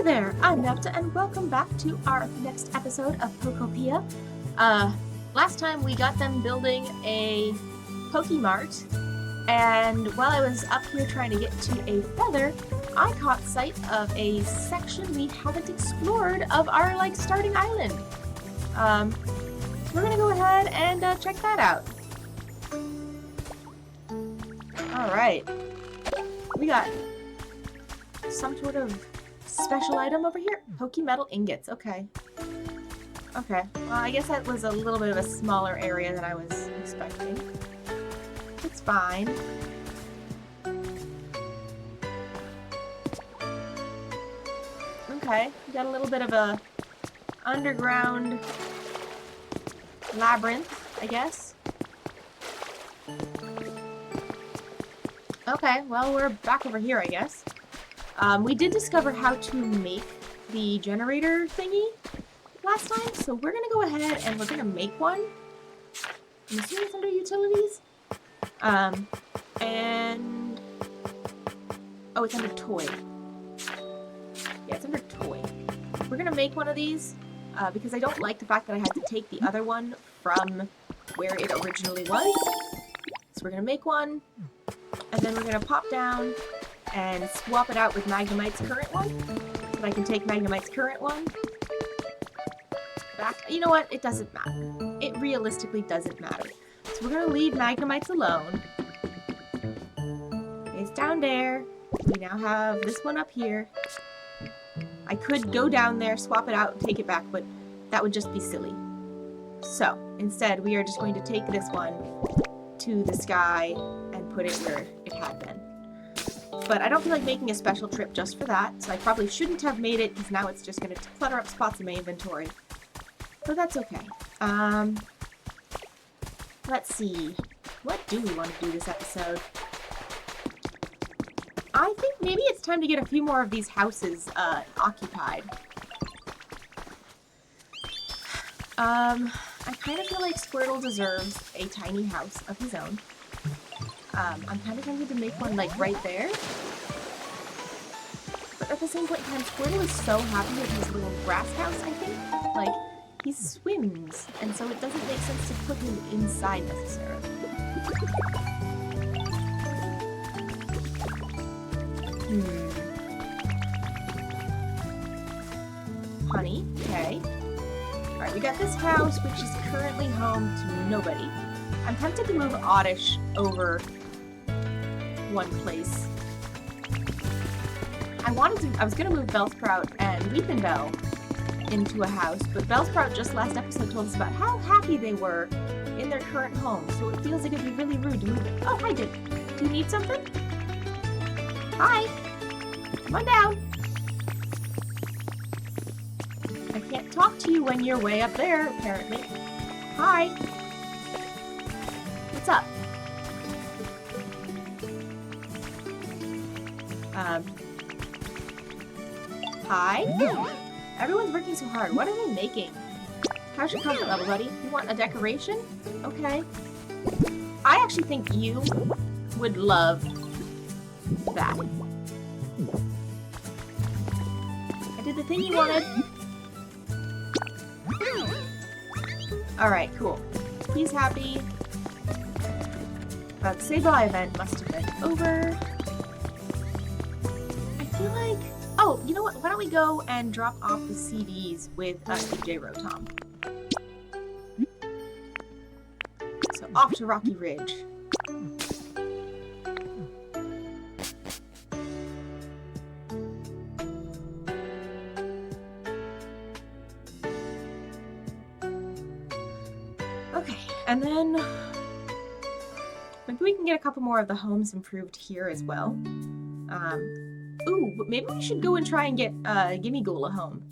there, I'm Nepta, and welcome back to our next episode of Pokopia. Last time we got them building a Pokemart, and while I was up here trying to get to a feather, I caught sight of a section we haven't explored of our, starting island. So we're gonna go ahead and check that out. Alright. We got some sort of special item over here. Pokemetal ingots. Okay. Okay. Well, I guess that was a little bit of a smaller area than I was expecting. It's fine. Okay. We got a little bit of a underground labyrinth, I guess. Okay, well, we're back over here, I guess. We did discover how to make the generator thingy last time, so we're gonna go ahead and we're gonna make one. I'm assuming it's under utilities. And... oh, it's under toy. Yeah, it's under toy. We're gonna make one of these, because I don't like the fact that I had to take the other one from where it originally was. So we're gonna make one, and then we're gonna pop down and swap it out with Magnemite's current one. So I can take Magnemite's current one back. You know what? It doesn't matter. It realistically doesn't matter. So we're gonna leave Magnemite's alone. It's down there. We now have this one up here. I could go down there, swap it out, and take it back, but that would just be silly. So, instead, we are just going to take this one to the sky and put it where it had been. But I don't feel like making a special trip just for that, so I probably shouldn't have made it, because now it's just going to clutter up spots in my inventory. But that's okay. Let's see. What do we want to do this episode? I think maybe it's time to get a few more of these houses occupied. I kind of feel like Squirtle deserves a tiny house of his own. I'm kind of tempted to make one, right there. But at the same point in time, Squirtle is so happy with his little grass house, I think. He swims, and so it doesn't make sense to put him inside necessarily. Honey, okay. Alright, we got this house, which is currently home to nobody. I'm tempted to move Oddish over one place. I was gonna move Bellsprout and Weepinbell into a house, but Bellsprout just last episode told us about how happy they were in their current home, so it feels like it'd be really rude to move it. Oh, hi, do you need something? Hi! Come on down! I can't talk to you when you're way up there, apparently. Hi! What's up? Hi? Everyone's working so hard. What are they making? How's your comfort level, buddy? You want a decoration? Okay. I actually think you would love that. I did the thing you wanted. Alright, cool. He's happy. The Sableye event must have been over. I feel like... oh, you know what? Why don't we go and drop off the CDs with DJ Rotom. So off to Rocky Ridge. Okay, and then maybe we can get a couple more of the homes improved here as well. Ooh, but maybe we should go and try and get Gimmighoul a home.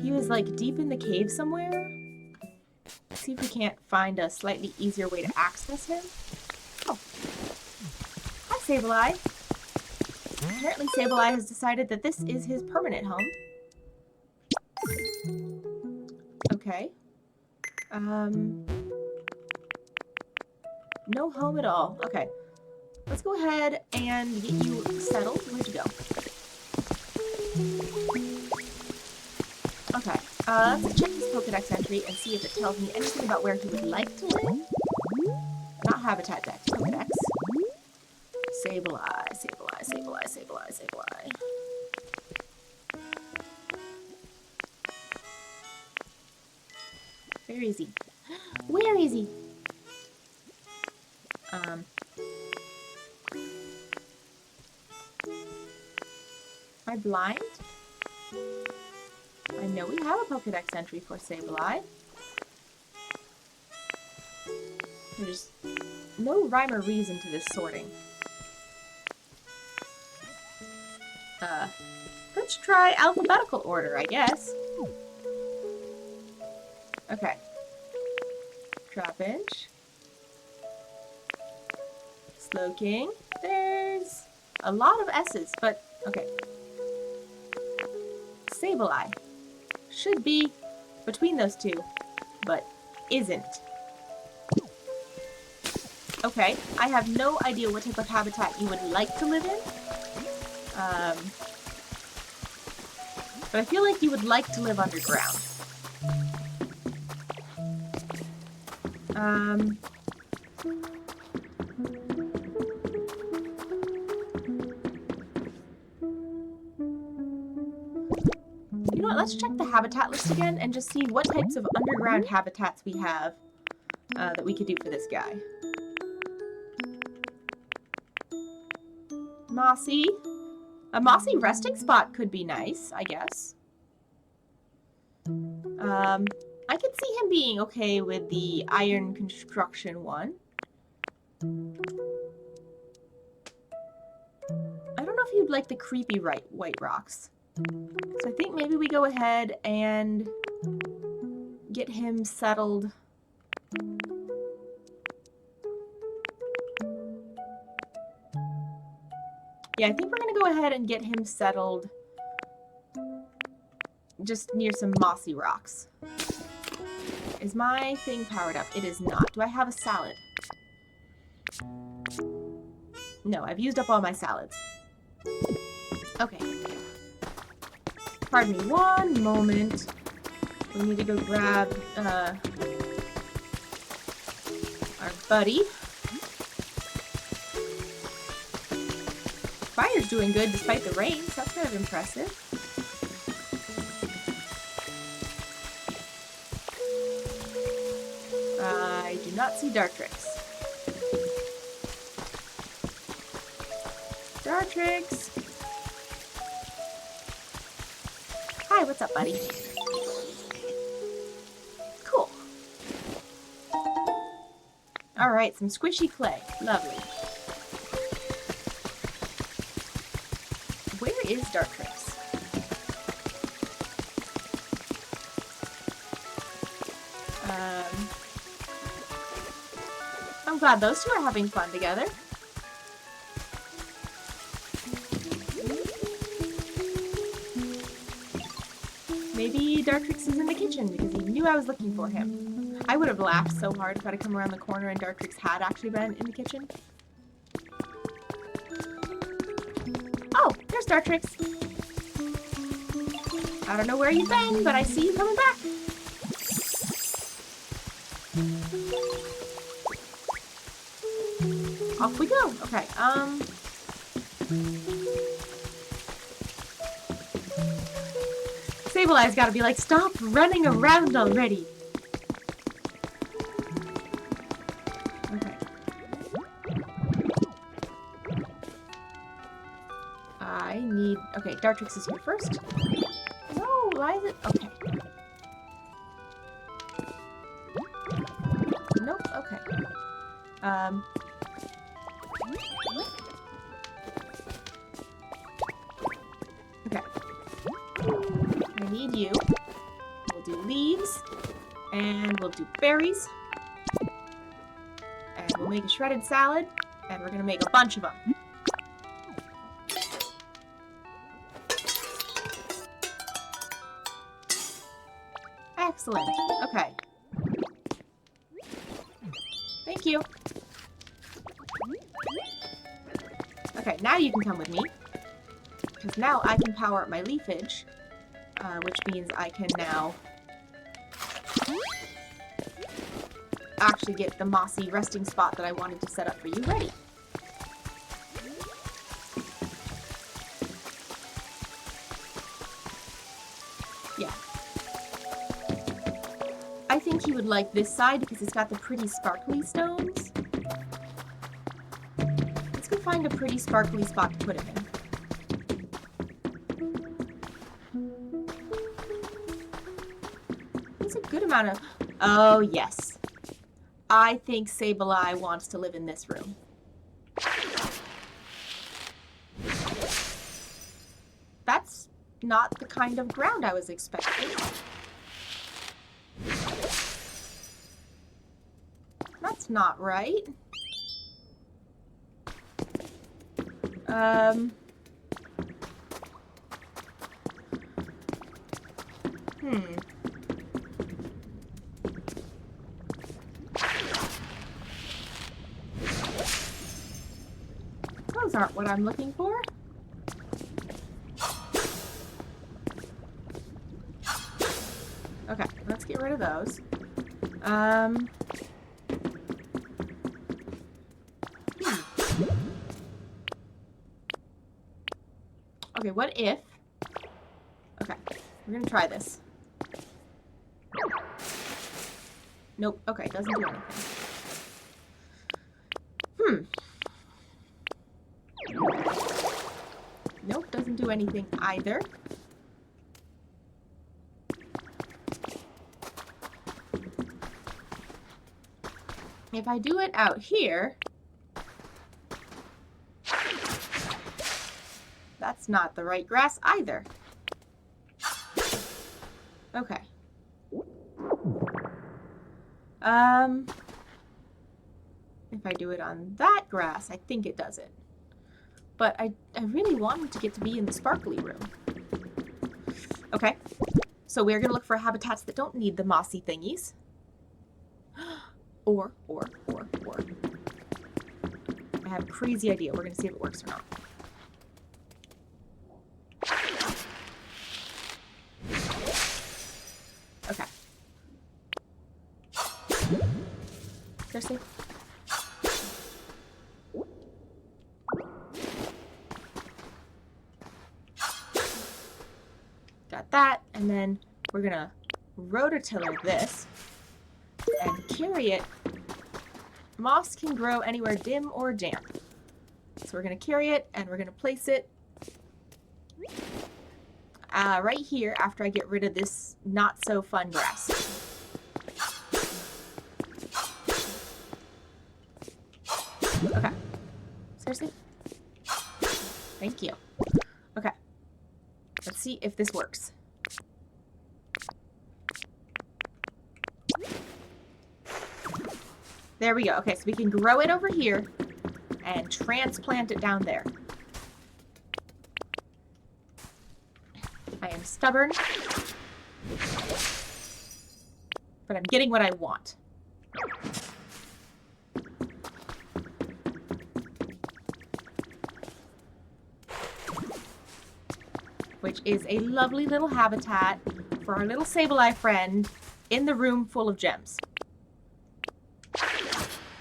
He was deep in the cave somewhere. See if we can't find a slightly easier way to access him. Oh. Hi, Sableye. Apparently Sableye has decided that this is his permanent home. Okay. No home at all. Okay. Let's go ahead and get you settled. Where'd you go? Let's check this Pokedex entry and see if it tells me anything about where he would like to live. Not Habitat Dex, Pokedex. Sableye, Sableye, Sableye, Sableye, Sableye. Where is he? Where is he? Am I blind? I know we have a Pokedex entry for Sableye. There's no rhyme or reason to this sorting. Let's try alphabetical order, I guess. Okay. Trapinch. Slowking. There's a lot of S's, but okay. Sableye. Should be between those two, but isn't. Okay, I have no idea what type of habitat you would like to live in. But I feel like you would like to live underground. You know what, let's check the habitat list again and just see what types of underground habitats we have that we could do for this guy. Mossy. A mossy resting spot could be nice, I guess. I could see him being okay with the iron construction one. I don't know if you'd like the creepy white rocks. So I think maybe we go ahead and get him settled. Yeah, I think we're going to go ahead and get him settled just near some mossy rocks. Is my thing powered up? It is not. Do I have a salad? No, I've used up all my salads. Okay. Pardon me one moment. We need to go grab our buddy. Fire's doing good despite the rain, so that's kind of impressive. I do not see Dartrix. Dartrix! Hi, what's up, buddy? Cool. Alright, some squishy clay. Lovely. Where is Dartrix? I'm glad those two are having fun together. Maybe Dartrix is in the kitchen because he knew I was looking for him. I would have laughed so hard if I'd have come around the corner and Dartrix had actually been in the kitchen. Oh, there's Dartrix. I don't know where you've been, but I see you coming back. Off we go. Okay, Sableye's gotta be like, stop running around already. Okay. I need... Okay, Dartrix is here first. No, why is it... Okay. Nope, okay. Okay. I need you. We'll do leaves. And we'll do berries. And we'll make a shredded salad. And we're gonna make a bunch of them. Excellent. Okay. Thank you. Okay, now you can come with me. Because now I can power up my leafage. Which means I can now actually get the mossy resting spot that I wanted to set up for you ready. Yeah. I think he would like this side because it's got the pretty sparkly stones. Let's go find a pretty sparkly spot to put him in. There's a good amount of... Oh, yes. I think Sableye wants to live in this room. That's not the kind of ground I was expecting. That's not right. Those aren't what I'm looking for. Okay, let's get rid of those. Okay, what if... Okay, we're gonna try this. Nope, okay, doesn't do anything. Nope, doesn't do anything either. If I do it out here... That's not the right grass either. Okay. If I do it on that grass, I think it does it. But I really want him to get to be in the sparkly room. Okay. So we're going to look for habitats that don't need the mossy thingies. Or. I have a crazy idea. We're going to see if it works or not. Okay. Seriously? Got that, and then we're gonna rototiller this and carry it. Moss can grow anywhere dim or damp. So we're gonna carry it and we're gonna place it right here after I get rid of this not so fun grass. Okay. Seriously? Thank you. Okay. Let's see if this works. There we go. Okay, so we can grow it over here and transplant it down there. I am stubborn, but I'm getting what I want. Which is a lovely little habitat for our little Sableye friend in the room full of gems.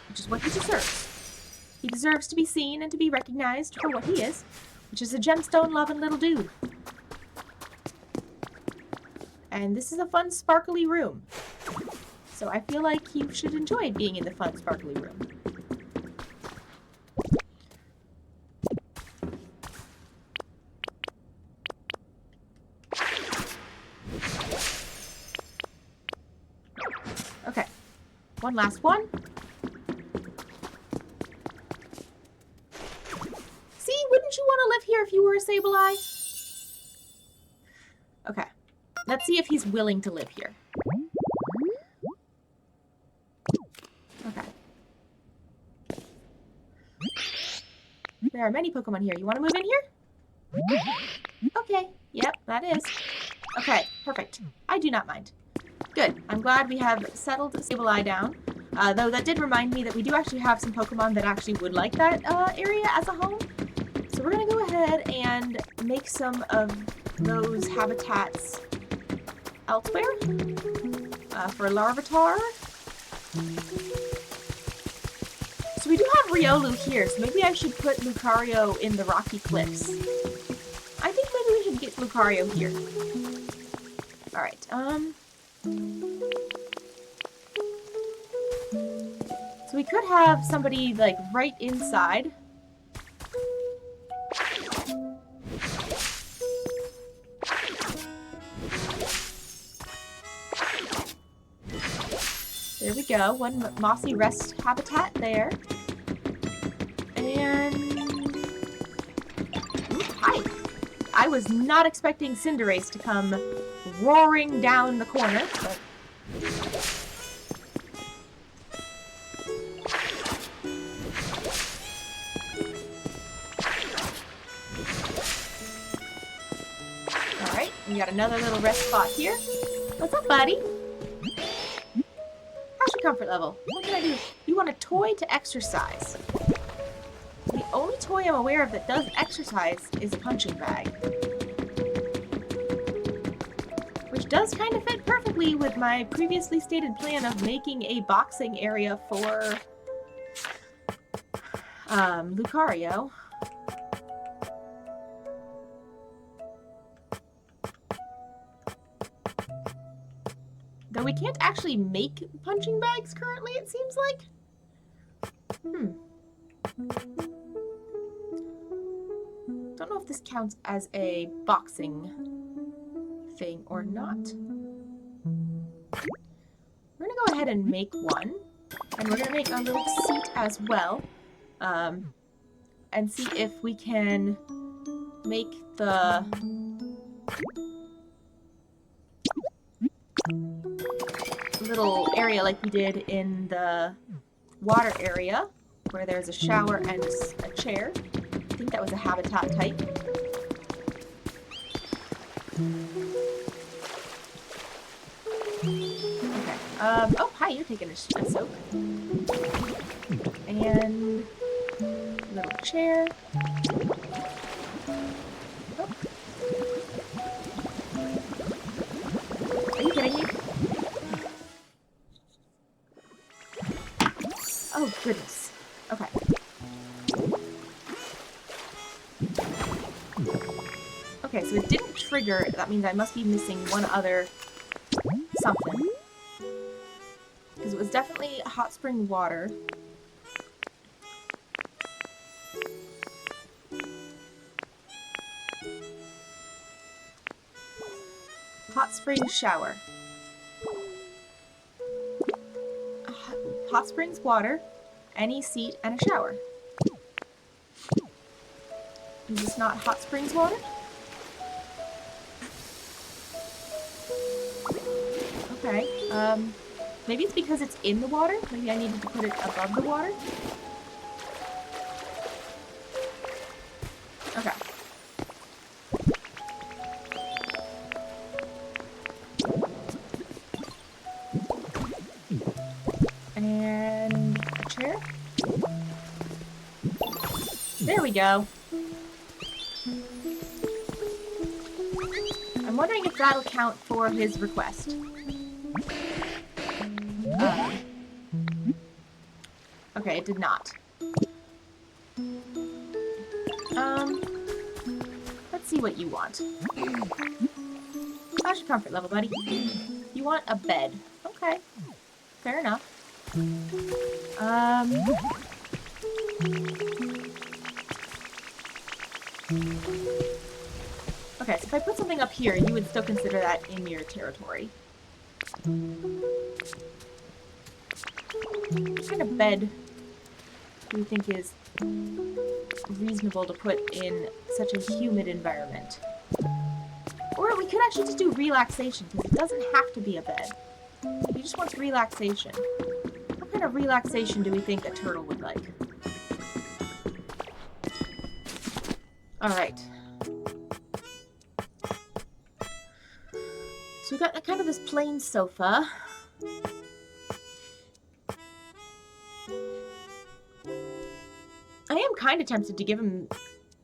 Which is what he deserves. He deserves to be seen and to be recognized for what he is, which is a gemstone-loving little dude. And this is a fun, sparkly room. So I feel like he should enjoy being in the fun, sparkly room. Okay. One last one. See, wouldn't you want to live here if you were a Sableye? Okay. Let's see if he's willing to live here. Okay. There are many Pokemon here. You want to move in here? Okay. Yep, that is. Okay, perfect. I do not mind. Good. I'm glad we have settled Sableye down. Though that did remind me that we do actually have some Pokemon that actually would like that area as a home. So we're going to go ahead and make some of those habitats elsewhere for Larvitar. So we do have Riolu here, so maybe I should put Lucario in the Rocky Cliffs. I think maybe we should get Lucario here. Alright, so we could have somebody, like, right inside. There we go, one mossy rest habitat there. And... Ooh, hi! I was not expecting Cinderace to come roaring down the corner, but... Alright, we got another little rest spot here. What's up, buddy? How's your comfort level? What can I do? You want a toy to exercise. The only toy I'm aware of that does exercise is a punching bag. Which does kind of fit perfectly with my previously stated plan of making a boxing area for Lucario. Though we can't actually make punching bags currently, it seems like. Don't know if this counts as a boxing thing or not. We're gonna go ahead and make one. And we're gonna make a little seat as well. And see if we can make the little area like we did in the water area, where there's a shower and a chair. I think that was a habitat type. Okay. Oh, hi, you're taking a soak. And little chair. Oh. Are you kidding me? Oh, goodness. Okay. Okay, so it didn't trigger. That means I must be missing one other something. Because it was definitely hot spring water. Hot spring shower. Hot springs water, any seat, and a shower. Is this not hot springs water? Okay, maybe it's because it's in the water? Maybe I needed to put it above the water? Okay. And a chair. There we go. I'm wondering if that'll count for his request. Okay, it did not. Let's see what you want. How's your comfort level, buddy? You want a bed. Okay. Fair enough. Okay, so if I put something up here, you would still consider that in your territory. What kind of bed do you think is reasonable to put in such a humid environment? Or we could actually just do relaxation, because it doesn't have to be a bed. He just wants relaxation. What kind of relaxation do we think a turtle would like? Alright. So we've got kind of this plain sofa. I am kind of tempted to give him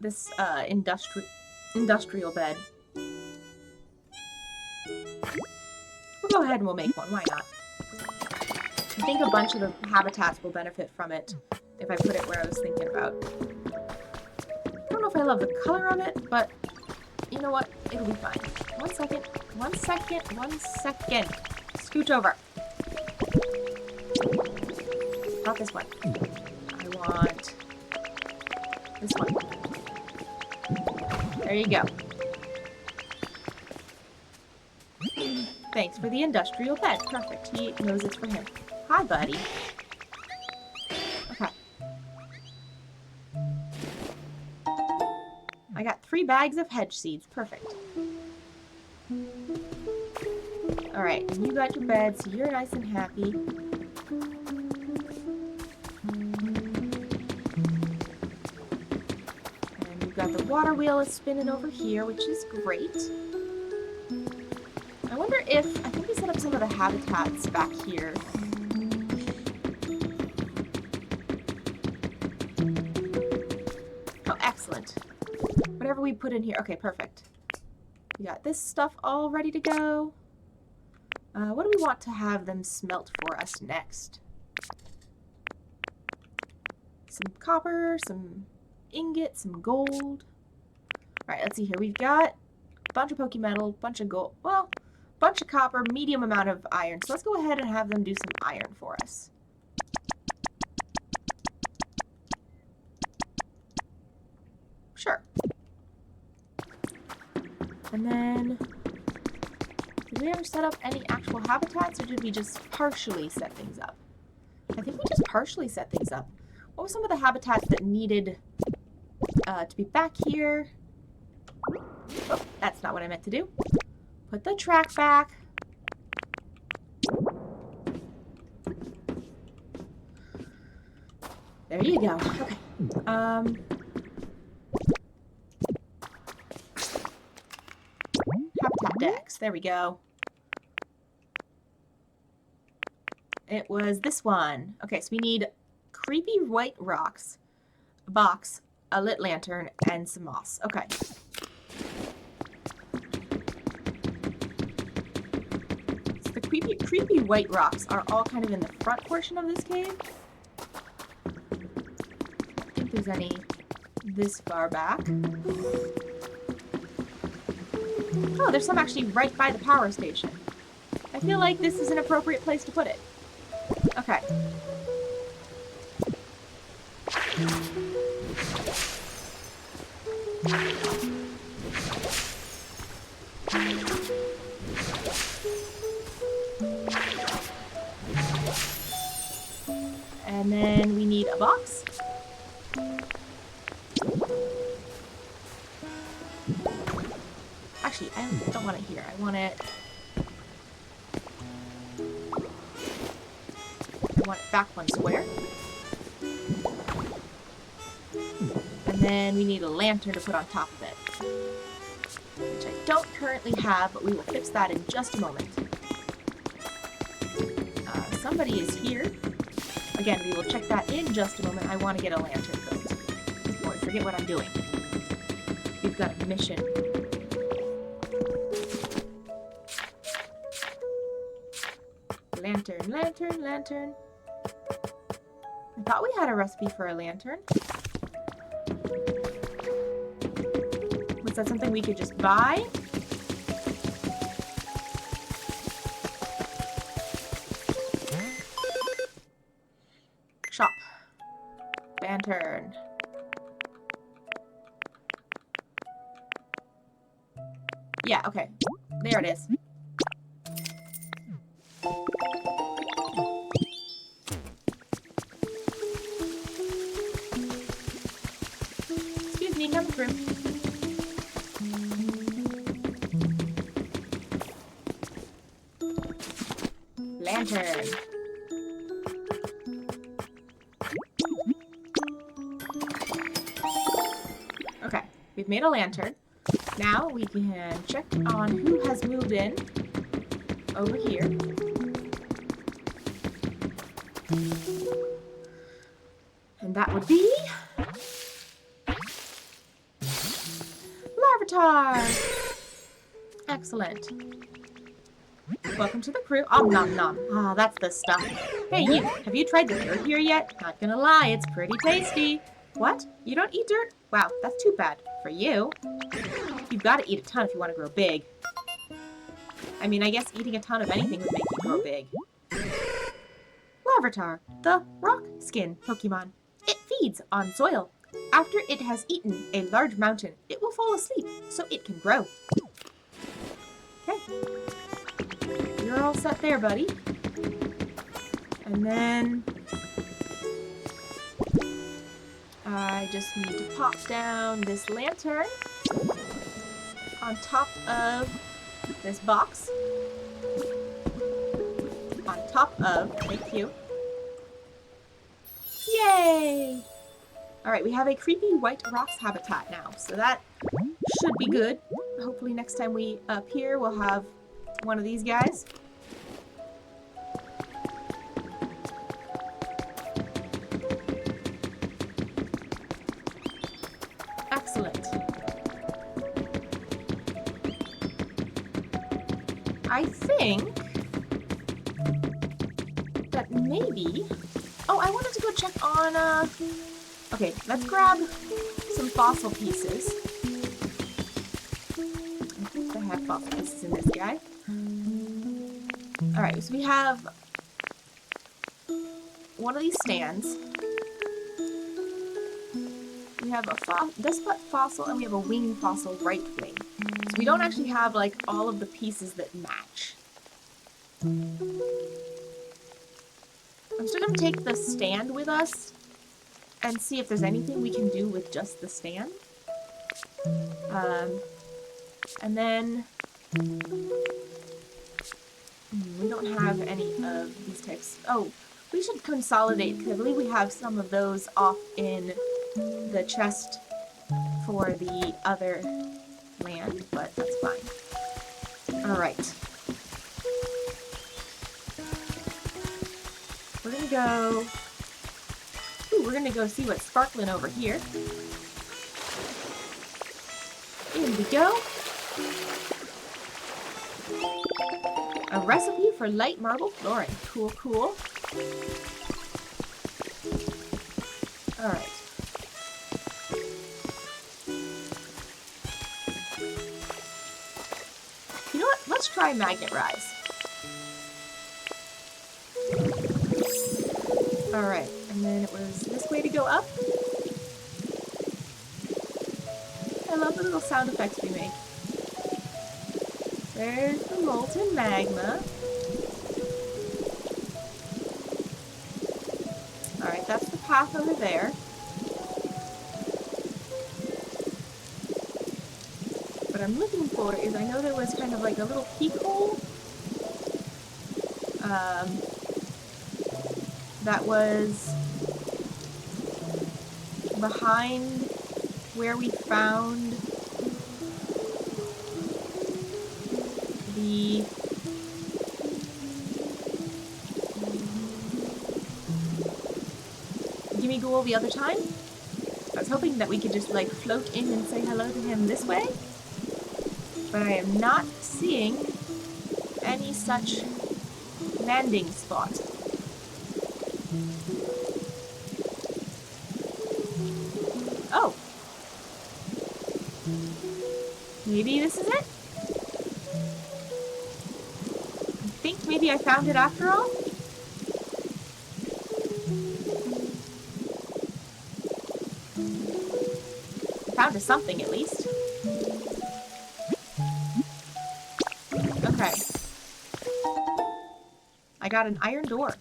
this industrial bed. We'll go ahead and we'll make one. Why not? I think a bunch of the habitats will benefit from it if I put it where I was thinking about. I don't know if I love the color of it, but you know what? It'll be fine. 1 second. 1 second. 1 second. Scooch over. Not this one. I want this one. There you go. Thanks for the industrial bed. Perfect. He knows it's for him. Hi, buddy. Okay. I got 3 bags of hedge seeds. Perfect. Alright, and you got your bed, so you're nice and happy. And we've got the water wheel is spinning over here, which is great. I wonder if... I think we set up some of the habitats back here. Oh, excellent. Whatever we put in here. Okay, perfect. We got this stuff all ready to go. What do we want to have them smelt for us next? Some copper, some ingot, some gold. Alright, let's see here. We've got a bunch of Pokemetal, bunch of gold. Well, bunch of copper, medium amount of iron. So let's go ahead and have them do some iron for us. Sure. And then, did we ever set up any actual habitats, or did we just partially set things up? I think we just partially set things up. What were some of the habitats that needed to be back here? Oh, that's not what I meant to do. Put the track back. There you go. Okay. Habitat decks. There we go. It was this one. Okay, so we need creepy white rocks, a box, a lit lantern, and some moss. Okay. So the creepy white rocks are all kind of in the front portion of this cave. I don't think there's any this far back. Oh, there's some actually right by the power station. I feel like this is an appropriate place to put it. Okay. And then we need a box. Actually, I don't want it here. I want it back one square. And then we need a lantern to put on top of it, which I don't currently have, but we will fix that in just a moment. Somebody is here. Again, we will check that in just a moment. I want to get a lantern coat. Before I forget what I'm doing. We've got a mission. Lantern, lantern, lantern. I thought we had a recipe for a lantern. Was that something we could just buy? Shop. Lantern. Yeah, okay. There it is. Excuse me, come through. Lantern. Okay, we've made a lantern. Now we can check on who has moved in over here. And that would be Larvitar. Excellent. Welcome to the crew. Om nom nom. Ah, that's the stuff. Hey you, have you tried the dirt here yet? Not gonna lie, it's pretty tasty. What? You don't eat dirt? Wow, that's too bad. For you. You've got to eat a ton if you want to grow big. I mean, I guess eating a ton of anything would make you grow big. Larvitar, the rock skin Pokemon. It feeds on soil. After it has eaten a large mountain, it will fall asleep so it can grow. Okay. You're all set there, buddy. And then I just need to pop down this lantern on top of this box. On top of, thank you. Yay! Alright, we have a creepy white rocks habitat now, so that should be good. Hopefully next time we appear, we'll have one of these guys. Excellent. I think that maybe... Oh, I wanted to go check on, Okay, let's grab some fossil pieces. I think they have fossil pieces in this guy. Alright, so we have one of these stands. We have a dustbutt fossil and we have a wing fossil right wing. So we don't actually have like all of the pieces that match. I'm still going to take the stand with us and see if there's anything we can do with just the stand. And then we don't have any of these types. Oh, we should consolidate because I believe we have some of those off in the chest for the other land, but that's fine. Alright. We're gonna go... Ooh, we're gonna go see what's sparkling over here. Here we go. A recipe for light marble flooring. Cool, cool. Alright. You know what? Let's try Magnet Rise. Alright, and then it was this way to go up. I love the little sound effects we make. There's the molten magma. Alright, that's the path over there. What I'm looking for is, I know there was kind of like a little peek hole. That was behind where we found the Gimme Ghoul the other time. I was hoping that we could just like float in and say hello to him this way, but I am not seeing any such landing spot. Oh. Maybe this is it? I think maybe I found it after all? I found something at least. Okay. I got an iron door.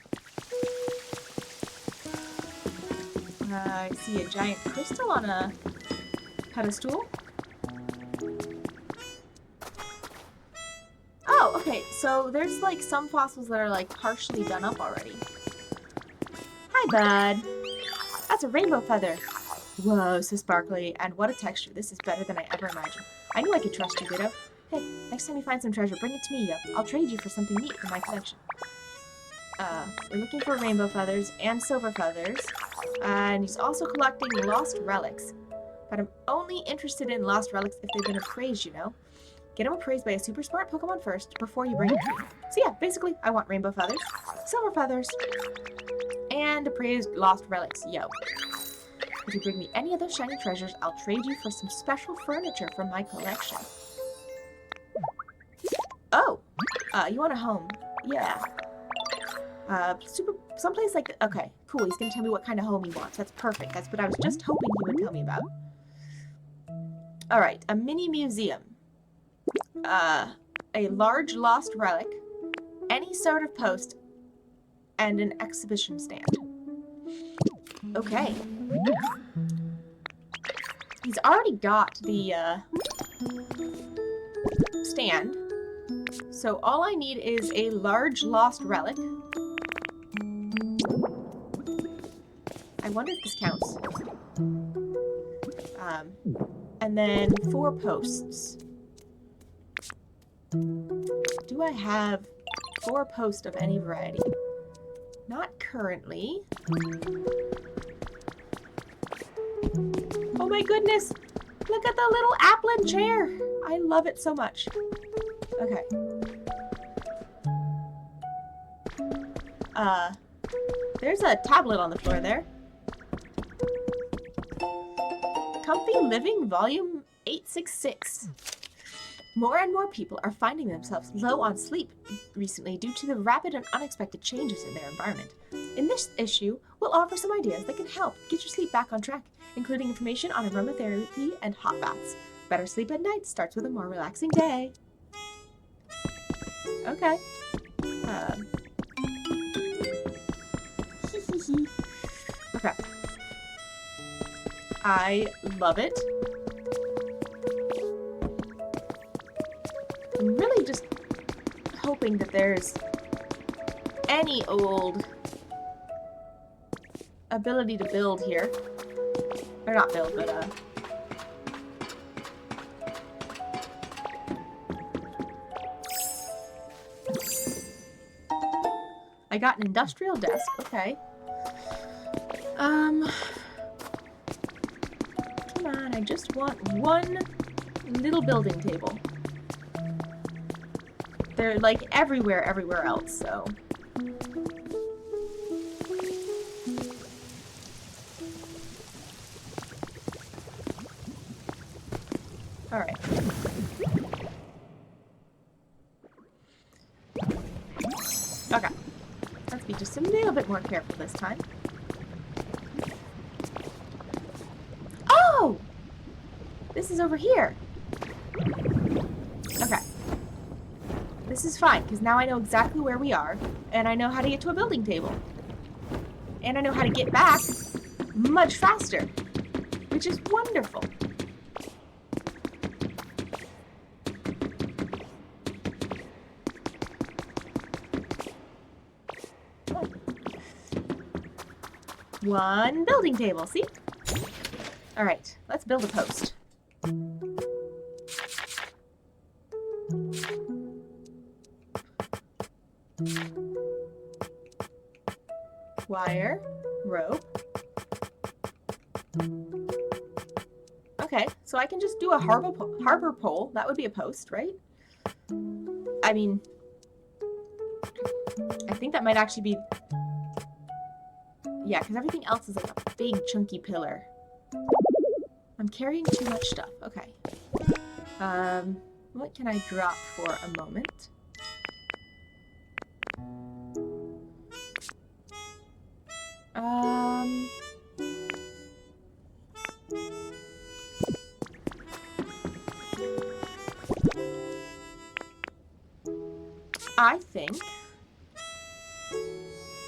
I see a giant crystal on a pedestal. Oh, okay, so there's like some fossils that are like partially done up already. Hi, bud. That's a rainbow feather. Whoa, so sparkly, and what a texture. This is better than I ever imagined. I knew I could trust you, Ditto. Hey, next time you find some treasure, bring it to me. I'll trade you for something neat for my collection. We're looking for rainbow feathers and silver feathers. And he's also collecting lost relics. But I'm only interested in lost relics if they've been appraised, you know. Get them appraised by a super smart Pokemon first before you bring it to me. So yeah, basically, I want rainbow feathers, silver feathers, and appraised lost relics. Yo. If you bring me any of those shiny treasures, I'll trade you for some special furniture from my collection. Oh! You want a home. Yeah. Someplace like... Okay, cool. He's gonna tell me what kind of home he wants. That's perfect. That's what I was just hoping he would tell me about. Alright, a mini museum. A large lost relic, any sort of post, and an exhibition stand. Okay. He's already got the, stand. So all I need is a large lost relic. I wonder if this counts. And then 4 posts. Do I have 4 posts of any variety? Not currently. Oh my goodness! Look at the little Applin chair! I love it so much. Okay. There's a tablet on the floor there. Comfy Living Volume 866. More and more people are finding themselves low on sleep recently due to the rapid and unexpected changes in their environment. In this issue, we'll offer some ideas that can help get your sleep back on track, including information on aromatherapy and hot baths. Better sleep at night starts with a more relaxing day. Okay. Okay. I love it. I'm really just hoping that there's any old ability to build here. Or not build, but I got an industrial desk, okay. Come on, I just want one little building table. They're like everywhere else, so. Alright. Okay. Let's be just a little bit more careful this time. Oh! This is over here. Okay. This is fine, because now I know exactly where we are, and I know how to get to a building table. And I know how to get back much faster, which is wonderful. One building table, see? Alright, let's build a post. Wire, rope. Okay, so I can just do a harbor pole. That would be a post, right? I mean, I think that might actually be... Yeah, because everything else is like a big chunky pillar. I'm carrying too much stuff. Okay. What can I drop for a moment? I think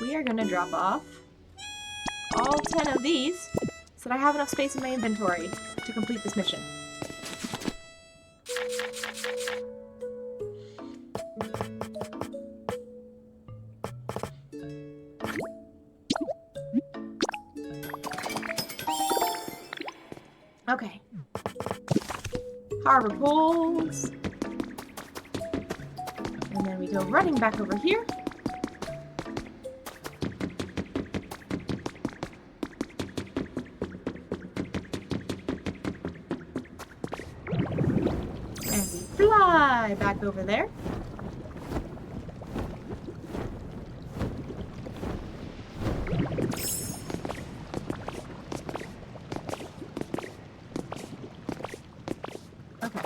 we are going to drop off all 10 of these so that I have enough space in my inventory to complete this mission. Okay. Harbor poles. And then we go running back over here. fly back over there. Okay.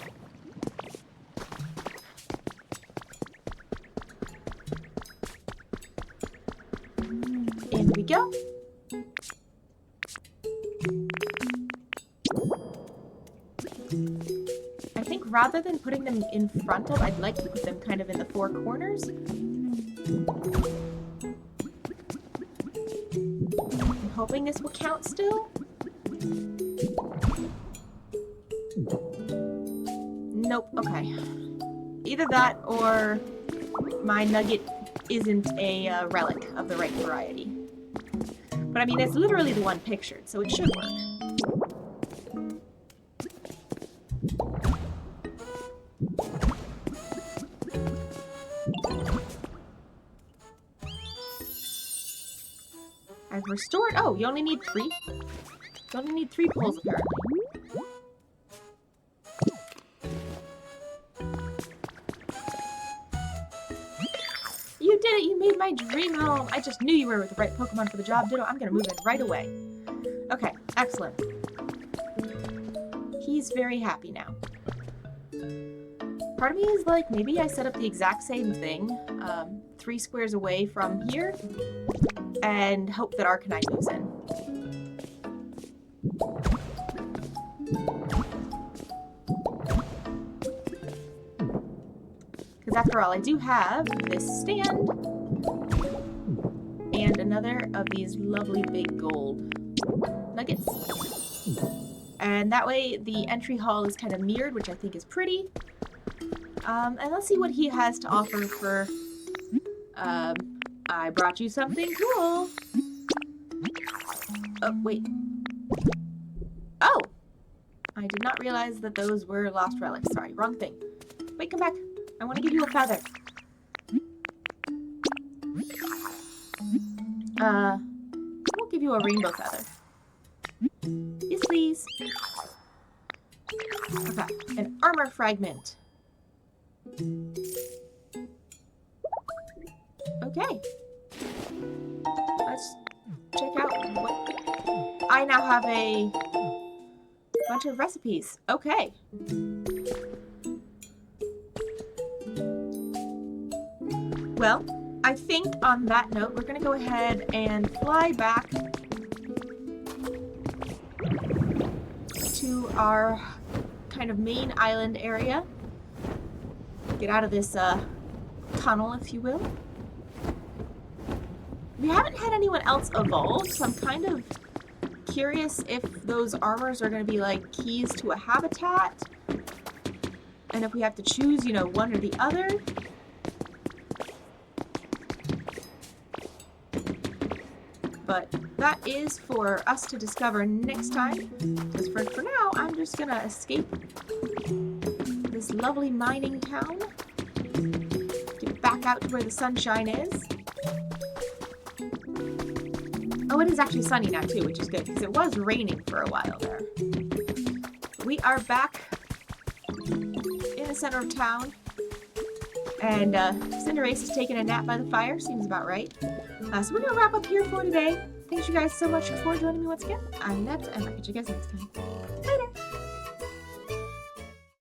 In we go. I think rather than putting them in front of, I'd like to put them kind of in the four corners. I'm hoping this will count still. Nope, okay. Either that or my nugget isn't a relic of the right variety. But I mean, it's literally the one pictured, so it should work. I've restored. Oh, you only need 3? You only need 3 poles, apparently. You did it! You made my dream home! I just knew you were the right Pokemon for the job, Ditto. I'm gonna move in right away. Okay, excellent. He's very happy now. Part of me is like, maybe I set up the exact same thing, 3 squares away from here, and hope that Arcanine moves in. Because after all, I do have this stand and another of these lovely big gold nuggets. And that way the entry hall is kind of mirrored, which I think is pretty. And let's see what he has to offer for... I brought you something cool. Oh, wait. Oh! I did not realize that those were lost relics. Sorry, wrong thing. Wait, come back. I want to give you a feather. We'll give you a rainbow feather. Yes, please. Okay, an armor fragment. Okay. Let's check out what... I now have a bunch of recipes. Okay. Well, I think on that note, we're going to go ahead and fly back to our kind of main island area. Get out of this tunnel, if you will. We haven't had anyone else evolve, so I'm kind of curious if those armors are going to be like keys to a habitat. And if we have to choose, you know, one or the other. But that is for us to discover next time. Because for now, I'm just going to escape this lovely mining town. Get back out to where the sunshine is. Oh, it is actually sunny now too, which is good, because it was raining for a while there. We are back in the center of town, and Cinderace is taking a nap by the fire, seems about right. So we're going to wrap up here for today. Thanks you guys so much for joining me once again. I'm Net, and I'll catch you guys next time. Bye!